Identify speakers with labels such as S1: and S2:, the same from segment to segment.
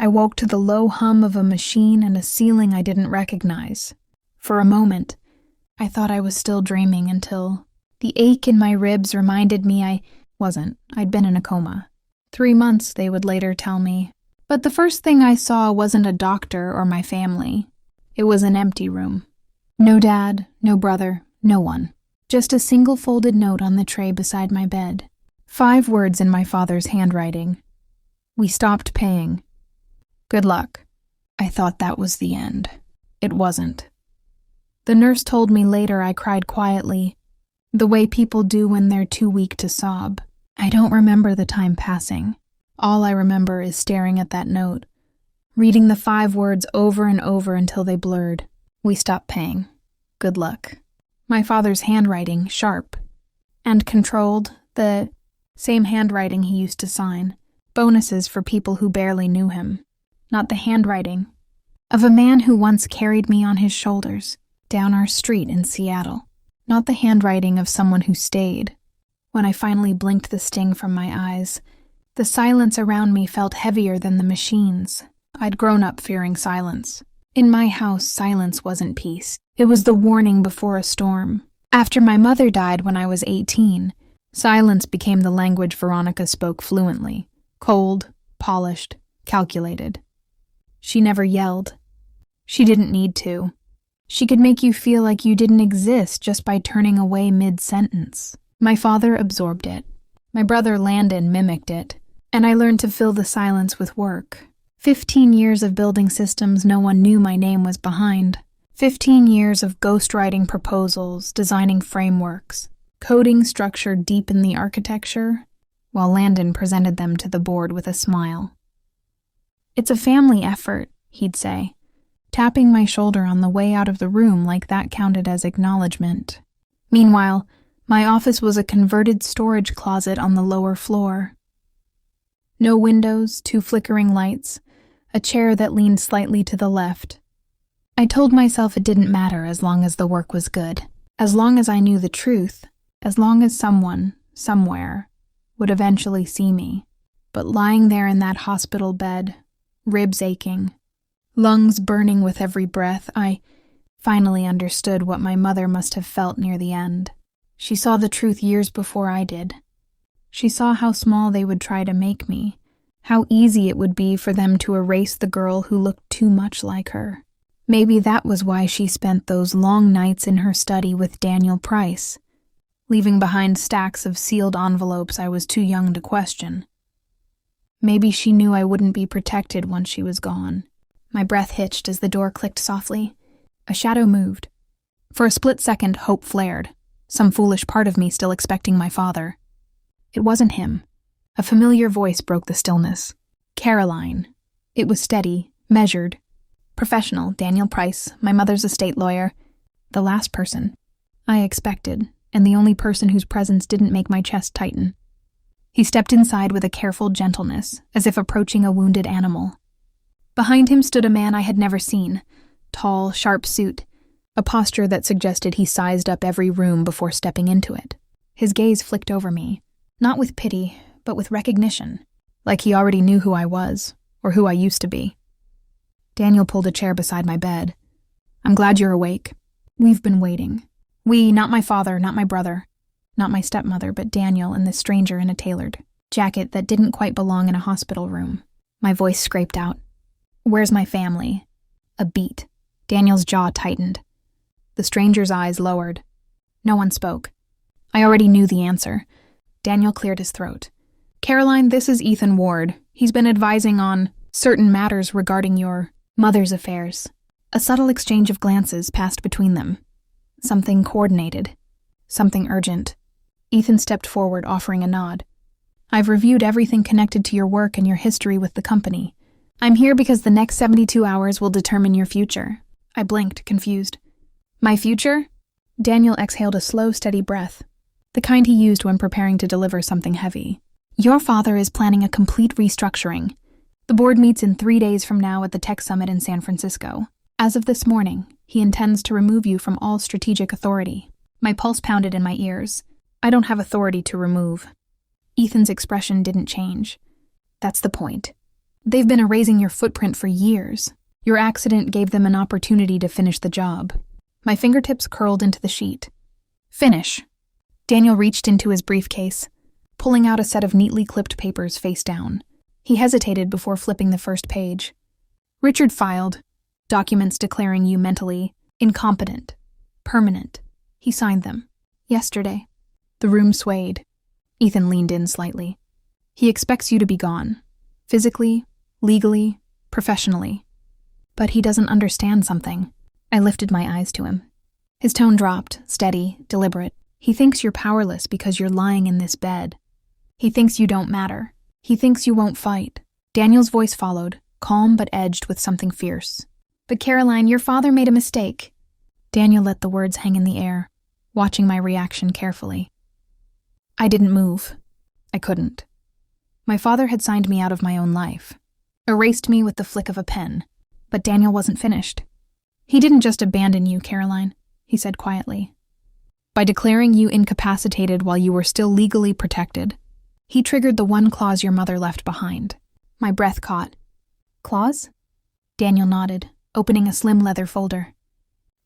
S1: I woke to the low hum of a machine and a ceiling I didn't recognize. For a moment, I thought I was still dreaming until the ache in my ribs reminded me I wasn't. I'd been in a coma. 3 months, they would later tell me. But the first thing I saw wasn't a doctor or my family. It was an empty room. No dad, no brother, no one. Just a single folded note on the tray beside my bed. 5 words in my father's handwriting. We stopped paying. Good luck. I thought that was the end. It wasn't. The nurse told me later I cried quietly, the way people do when they're too weak to sob. I don't remember the time passing. All I remember is staring at that note, reading the 5 words over and over until they blurred. We stopped paying. Good luck. My father's handwriting, sharp and controlled, the same handwriting he used to sign. Bonuses for people who barely knew him. Not the handwriting of a man who once carried me on his shoulders down our street in Seattle. Not the handwriting of someone who stayed. When I finally blinked the sting from my eyes, the silence around me felt heavier than the machines. I'd grown up fearing silence. In my house, silence wasn't peace. It was the warning before a storm. After my mother died when I was 18, silence became the language Veronica spoke fluently. Cold, polished, calculated. She never yelled. She didn't need to. She could make you feel like you didn't exist just by turning away mid-sentence. My father absorbed it. My brother Landon mimicked it, and I learned to fill the silence with work. 15 years of building systems no one knew my name was behind. 15 years of ghostwriting proposals, designing frameworks, coding structure deep in the architecture, while Landon presented them to the board with a smile. It's a family effort, he'd say, tapping my shoulder on the way out of the room like that counted as acknowledgement. Meanwhile, my office was a converted storage closet on the lower floor. No windows, 2 flickering lights, a chair that leaned slightly to the left. I told myself it didn't matter as long as the work was good, as long as I knew the truth, as long as someone, somewhere, would eventually see me. But lying there in that hospital bed, ribs aching, lungs burning with every breath, I finally understood what my mother must have felt near the end. She saw the truth years before I did. She saw how small they would try to make me, how easy it would be for them to erase the girl who looked too much like her. Maybe that was why she spent those long nights in her study with Daniel Price, leaving behind stacks of sealed envelopes I was too young to question. Maybe she knew I wouldn't be protected once she was gone. My breath hitched as the door clicked softly. A shadow moved. For a split second, hope flared, some foolish part of me still expecting my father. It wasn't him. A familiar voice broke the stillness. Caroline. It was steady, measured, professional. Daniel Price, my mother's estate lawyer. The last person I expected, and the only person whose presence didn't make my chest tighten. He stepped inside with a careful gentleness, as if approaching a wounded animal. Behind him stood a man I had never seen. Tall, sharp suit, a posture that suggested he sized up every room before stepping into it. His gaze flicked over me, not with pity, but with recognition, like he already knew who I was, or who I used to be. Daniel pulled a chair beside my bed. I'm glad you're awake. We've been waiting. We, not my father, not my brother, not my stepmother, but Daniel and this stranger in a tailored jacket that didn't quite belong in a hospital room. My voice scraped out. Where's my family? A beat. Daniel's jaw tightened. The stranger's eyes lowered. No one spoke. I already knew the answer. Daniel cleared his throat. Caroline, this is Ethan Ward. He's been advising on certain matters regarding your mother's affairs. A subtle exchange of glances passed between them. Something coordinated. Something urgent. Ethan stepped forward, offering a nod. I've reviewed everything connected to your work and your history with the company. I'm here because the next 72 hours will determine your future. I blinked, confused. My future? Daniel exhaled a slow, steady breath, the kind he used when preparing to deliver something heavy. Your father is planning a complete restructuring. The board meets in 3 days from now at the Tech Summit in San Francisco. As of this morning, he intends to remove you from all strategic authority. My pulse pounded in my ears. I don't have authority to remove. Ethan's expression didn't change. That's the point. They've been erasing your footprint for years. Your accident gave them an opportunity to finish the job. My fingertips curled into the sheet. Finish. Daniel reached into his briefcase, pulling out a set of neatly clipped papers face down. He hesitated before flipping the first page. Richard filed, documents declaring you mentally incompetent, permanent. He signed them. Yesterday. The room swayed. Ethan leaned in slightly. He expects you to be gone. Physically, legally, professionally. But he doesn't understand something. I lifted my eyes to him. His tone dropped, steady, deliberate. He thinks you're powerless because you're lying in this bed. He thinks you don't matter. He thinks you won't fight. Daniel's voice followed, calm but edged with something fierce. But Caroline, your father made a mistake. Daniel let the words hang in the air, watching my reaction carefully. I didn't move. I couldn't. My father had signed me out of my own life, erased me with the flick of a pen. But Daniel wasn't finished. He didn't just abandon you, Caroline, he said quietly. By declaring you incapacitated while you were still legally protected, he triggered the one clause your mother left behind. My breath caught. Clause? Daniel nodded, opening a slim leather folder.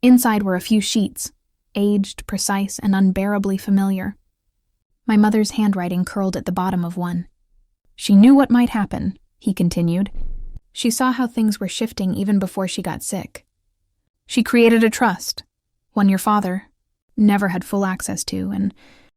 S1: Inside were a few sheets, aged, precise, and unbearably familiar. My mother's handwriting curled at the bottom of one. She knew what might happen, he continued. She saw how things were shifting even before she got sick. She created a trust, one your father never had full access to, and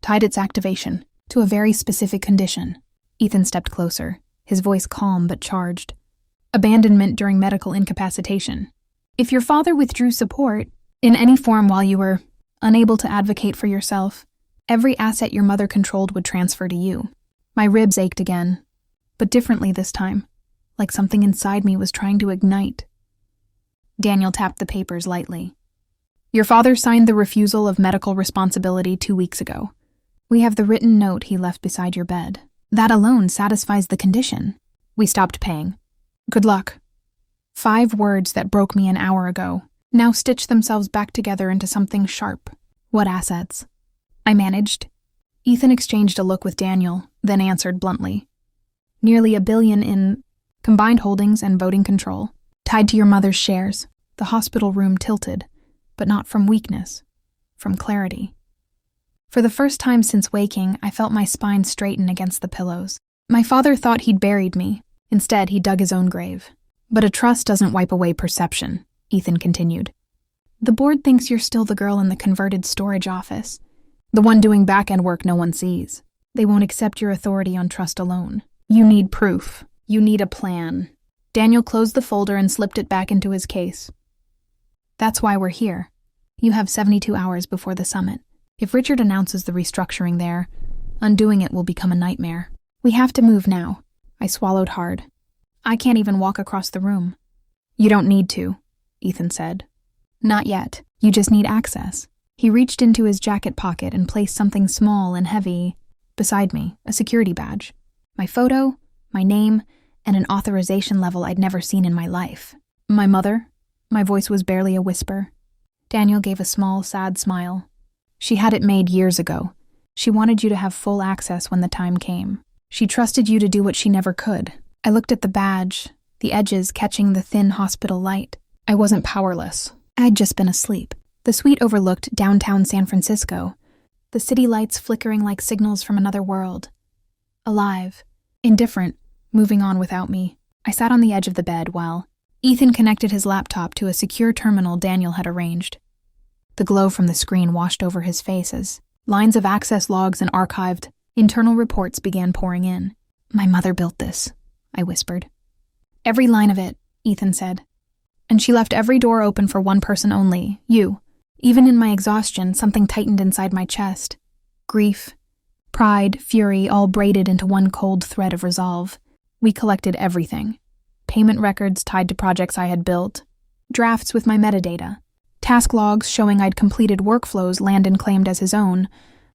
S1: tied its activation to a very specific condition. Ethan stepped closer, his voice calm but charged. Abandonment during medical incapacitation. If your father withdrew support, in any form while you were unable to advocate for yourself, every asset your mother controlled would transfer to you. My ribs ached again, but differently this time, like something inside me was trying to ignite. Daniel tapped the papers lightly. Your father signed the refusal of medical responsibility 2 weeks ago. We have the written note he left beside your bed. That alone satisfies the condition. We stopped paying. Good luck. 5 words that broke me an hour ago now stitch themselves back together into something sharp. What assets? I managed. Ethan exchanged a look with Daniel, then answered bluntly. Nearly $1 billion in combined holdings and voting control, tied to your mother's shares. The hospital room tilted, but not from weakness, from clarity. For the first time since waking, I felt my spine straighten against the pillows. My father thought he'd buried me. Instead, he dug his own grave. But a trust doesn't wipe away perception, Ethan continued. The board thinks you're still the girl in the converted storage office, the one doing back-end work no one sees. They won't accept your authority on trust alone. You need proof. You need a plan. Daniel closed the folder and slipped it back into his case. That's why we're here. You have 72 hours before the summit. If Richard announces the restructuring there, undoing it will become a nightmare. We have to move now. I swallowed hard. I can't even walk across the room. You don't need to, Ethan said. Not yet. You just need access. He reached into his jacket pocket and placed something small and heavy beside me, a security badge. My photo, my name, and an authorization level I'd never seen in my life. My mother? My voice was barely a whisper. Daniel gave a small, sad smile. She had it made years ago. She wanted you to have full access when the time came. She trusted you to do what she never could. I looked at the badge, the edges catching the thin hospital light. I wasn't powerless. I'd just been asleep. The suite overlooked downtown San Francisco, the city lights flickering like signals from another world. Alive, indifferent, moving on without me. I sat on the edge of the bed while Ethan connected his laptop to a secure terminal Daniel had arranged. The glow from the screen washed over his face as lines of access logs and archived internal reports began pouring in. My mother built this, I whispered. Every line of it, Ethan said. And she left every door open for one person only, you. Even in my exhaustion, something tightened inside my chest. Grief, pride, fury, all braided into one cold thread of resolve. We collected everything. Payment records tied to projects I had built, drafts with my metadata, task logs showing I'd completed workflows Landon claimed as his own,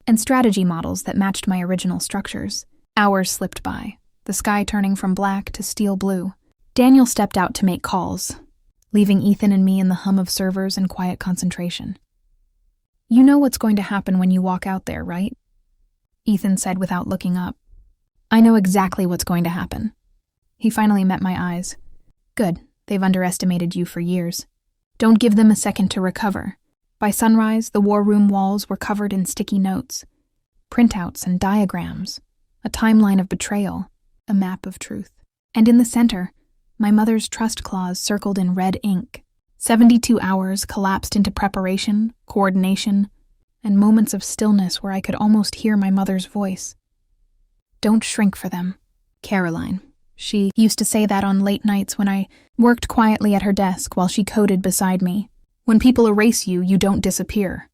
S1: and strategy models that matched my original structures. Hours slipped by, the sky turning from black to steel blue. Daniel stepped out to make calls, leaving Ethan and me in the hum of servers and quiet concentration. You know what's going to happen when you walk out there, right? Ethan said without looking up. I know exactly what's going to happen. He finally met my eyes. Good, they've underestimated you for years. Don't give them a second to recover. By sunrise, the war room walls were covered in sticky notes, printouts and diagrams, a timeline of betrayal, a map of truth. And in the center, my mother's trust clause circled in red ink. 72 hours collapsed into preparation, coordination, and moments of stillness where I could almost hear my mother's voice. Don't shrink for them, Caroline. She used to say that on late nights when I worked quietly at her desk while she coded beside me. When people erase you, you don't disappear.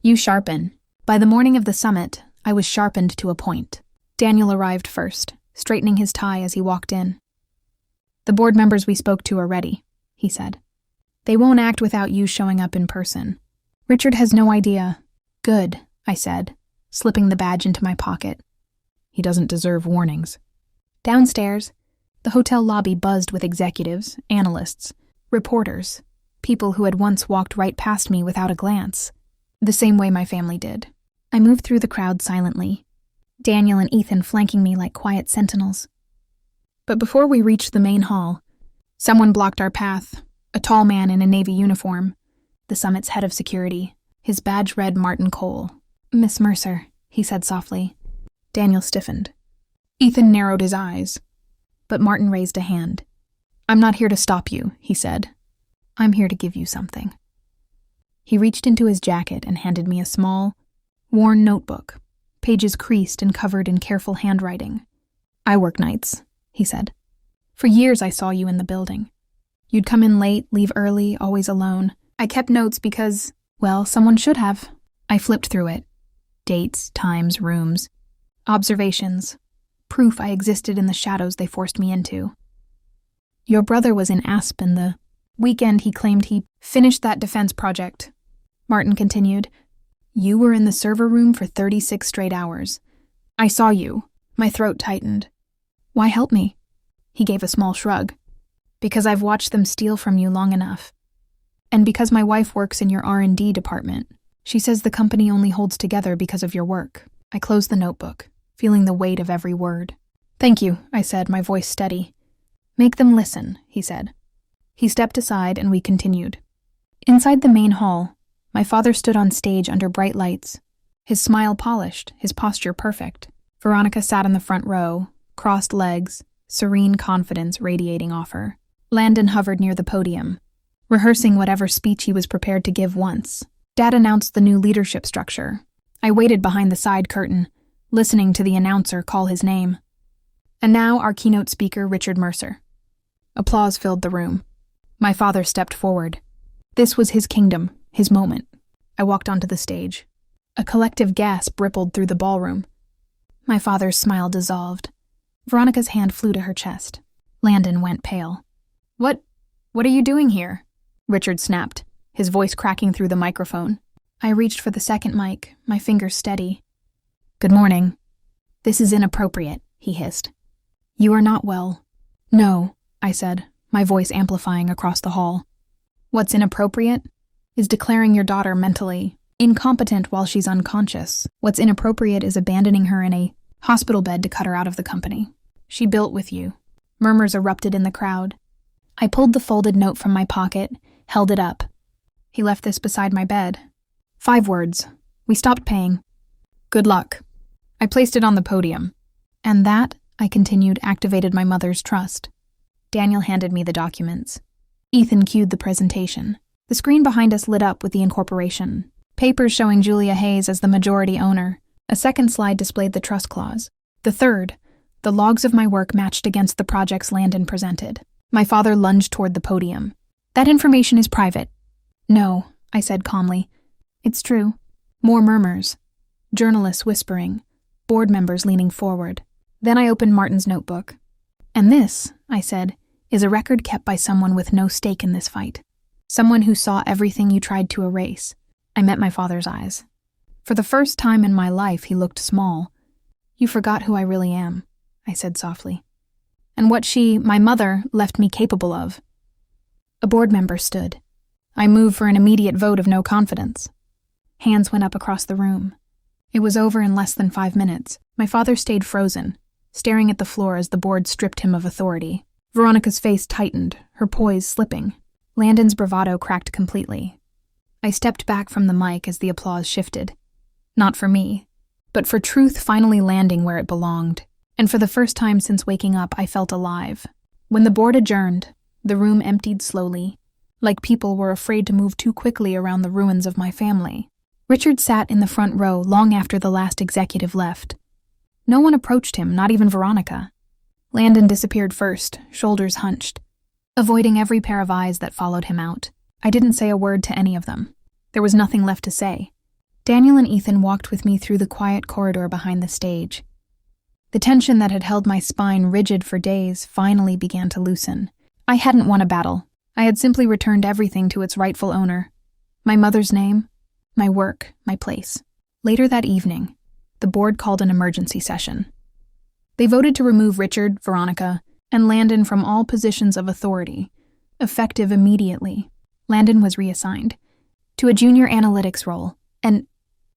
S1: You sharpen. By the morning of the summit, I was sharpened to a point. Daniel arrived first, straightening his tie as he walked in. The board members we spoke to are ready, he said. They won't act without you showing up in person. Richard has no idea. Good, I said, slipping the badge into my pocket. He doesn't deserve warnings. Downstairs, the hotel lobby buzzed with executives, analysts, reporters, people who had once walked right past me without a glance, the same way my family did. I moved through the crowd silently, Daniel and Ethan flanking me like quiet sentinels. But before we reached the main hall, someone blocked our path, a tall man in a Navy uniform, the summit's head of security. His badge read Martin Cole. Miss Mercer, he said softly. Daniel stiffened. Ethan narrowed his eyes, but Martin raised a hand. I'm not here to stop you, he said. I'm here to give you something. He reached into his jacket and handed me a small, worn notebook, pages creased and covered in careful handwriting. I work nights, he said. For years I saw you in the building. You'd come in late, leave early, always alone. I kept notes because, well, someone should have. I flipped through it. Dates, times, rooms, observations, proof I existed in the shadows they forced me into. Your brother was in Aspen the weekend he claimed he finished that defense project. Martin continued. You were in the server room for 36 straight hours. I saw you. My throat tightened. Why help me? He gave a small shrug. Because I've watched them steal from you long enough. And because my wife works in your R&D department. She says the company only holds together because of your work. I closed the notebook, feeling the weight of every word. Thank you, I said, my voice steady. Make them listen, he said. He stepped aside and we continued. Inside the main hall, my father stood on stage under bright lights, his smile polished, his posture perfect. Veronica sat in the front row, crossed legs, serene confidence radiating off her. Landon hovered near the podium, rehearsing whatever speech he was prepared to give once. Dad announced the new leadership structure. I waited behind the side curtain, listening to the announcer call his name. And now our keynote speaker, Richard Mercer. Applause filled the room. My father stepped forward. This was his kingdom, his moment. I walked onto the stage. A collective gasp rippled through the ballroom. My father's smile dissolved. Veronica's hand flew to her chest. Landon went pale. What are you doing here? Richard snapped, his voice cracking through the microphone. I reached for the second mic, my fingers steady. Good morning. This is inappropriate, he hissed. You are not well. No, I said, my voice amplifying across the hall. What's inappropriate is declaring your daughter mentally incompetent while she's unconscious. What's inappropriate is abandoning her in a hospital bed to cut her out of the company. She built with you. Murmurs erupted in the crowd. I pulled the folded note from my pocket, held it up. He left this beside my bed. 5 words. We stopped paying. Good luck. I placed it on the podium. And that, I continued, activated my mother's trust. Daniel handed me the documents. Ethan cued the presentation. The screen behind us lit up with the incorporation. Papers showing Julia Hayes as the majority owner. A second slide displayed the trust clause. The third, the logs of my work matched against the projects Landon presented. My father lunged toward the podium. That information is private. No, I said calmly. It's true. More murmurs. Journalists whispering. Board members leaning forward. Then I opened Martin's notebook. And this, I said, is a record kept by someone with no stake in this fight. Someone who saw everything you tried to erase. I met my father's eyes. For the first time in my life, he looked small. You forgot who I really am, I said softly. And what my mother, left me capable of. A board member stood. I moved for an immediate vote of no confidence. Hands went up across the room. It was over in less than 5 minutes. My father stayed frozen, staring at the floor as the board stripped him of authority. Veronica's face tightened, her poise slipping. Landon's bravado cracked completely. I stepped back from the mic as the applause shifted. Not for me, but for truth finally landing where it belonged. And for the first time since waking up, I felt alive. When the board adjourned, the room emptied slowly, like people were afraid to move too quickly around the ruins of my family. Richard sat in the front row long after the last executive left. No one approached him, not even Veronica. Landon disappeared first, shoulders hunched, avoiding every pair of eyes that followed him out. I didn't say a word to any of them. There was nothing left to say. Daniel and Ethan walked with me through the quiet corridor behind the stage. The tension that had held my spine rigid for days finally began to loosen. I hadn't won a battle. I had simply returned everything to its rightful owner. My mother's name, my work, my place. Later that evening, the board called an emergency session. They voted to remove Richard, Veronica, and Landon from all positions of authority, effective immediately. Landon was reassigned to a junior analytics role, an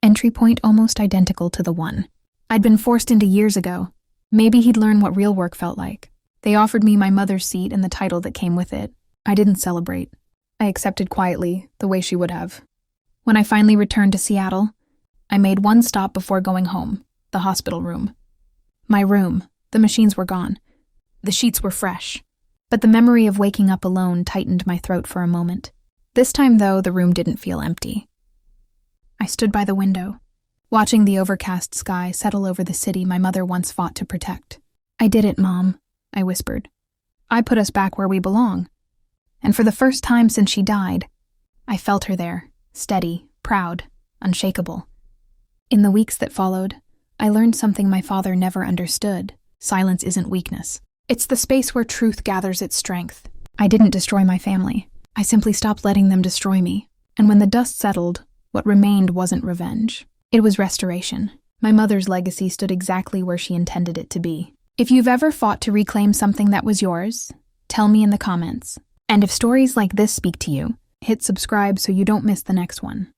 S1: entry point almost identical to the one I'd been forced into years ago. Maybe he'd learn what real work felt like. They offered me my mother's seat and the title that came with it. I didn't celebrate. I accepted quietly, the way she would have. When I finally returned to Seattle, I made one stop before going home, the hospital room. My room, the machines were gone. The sheets were fresh. But the memory of waking up alone tightened my throat for a moment. This time, though, the room didn't feel empty. I stood by the window, watching the overcast sky settle over the city my mother once fought to protect. "I did it, Mom," I whispered. "I put us back where we belong." And for the first time since she died, I felt her there, steady, proud, unshakable. In the weeks that followed, I learned something my father never understood. Silence isn't weakness. It's the space where truth gathers its strength. I didn't destroy my family. I simply stopped letting them destroy me. And when the dust settled, what remained wasn't revenge. It was restoration. My mother's legacy stood exactly where she intended it to be. If you've ever fought to reclaim something that was yours, tell me in the comments. And if stories like this speak to you, hit subscribe so you don't miss the next one.